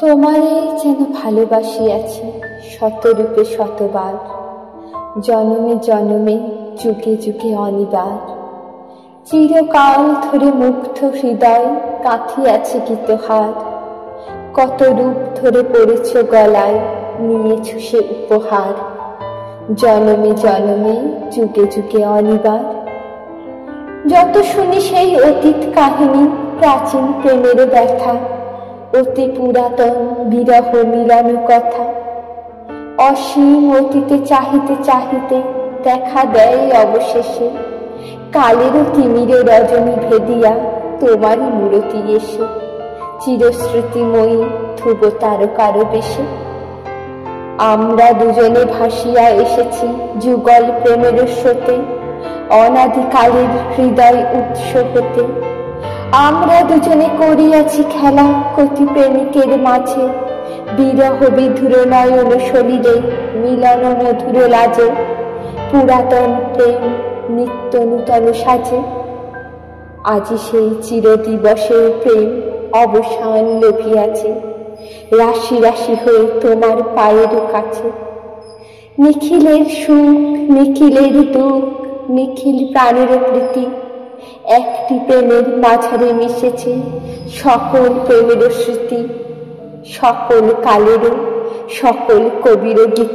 তোমারে যেন ভালোবাসিয়াছি শতরূপে শতবার, জনমে জনমে যুগে যুগে অনিবার। চিরকাল ধরে মুগ্ধ হৃদয় কাঁথিয়াছে গীতহার, কত রূপ ধরে পড়েছ গলায়, নিয়েছ সে উপহার। জনমে জনমে যুগে যুগে অনিবার। যত শুনি সেই অতীত কাহিনী, প্রাচীন প্রেমের ব্যথা, অতি পুরাতন বিরহ মিলন কথা। অসীম অতীতে চাহিতে চাহিতে দেখা দেয় অবশেষে, কালেরও তিমিরে রজনী ভেদিয়া তোমারই মূরতি এসে, চিরস্মৃতিময়ী ধ্রুব তারকার বেশে। আমরা দুজনে ভাসিয়া এসেছি যুগল প্রেমের স্রোতে, অনাদিকালের হৃদয় উৎস হতে। আমরা দুজনে করিয়াছি খেলা কতি প্রেমিকের মাঝে, বিরহ বিধুর নয়ন সলিলে মিলন মধুর লাজে। পুরাতন প্রেম নিত্য নূতন সাজে, আজি সেই চিরদিবসের প্রেম অবসান লভিয়াছে, রাশি রাশি হয়ে তোমার পায়ের কাছে। নিখিলের সুখ নিখিলের দুঃখ নিখিল প্রাণের প্রীতি, একটি প্রেমের মাঝারে মিশেছে সকল প্রেমের স্মৃতি, সকল কালের সকল কবির গীতি।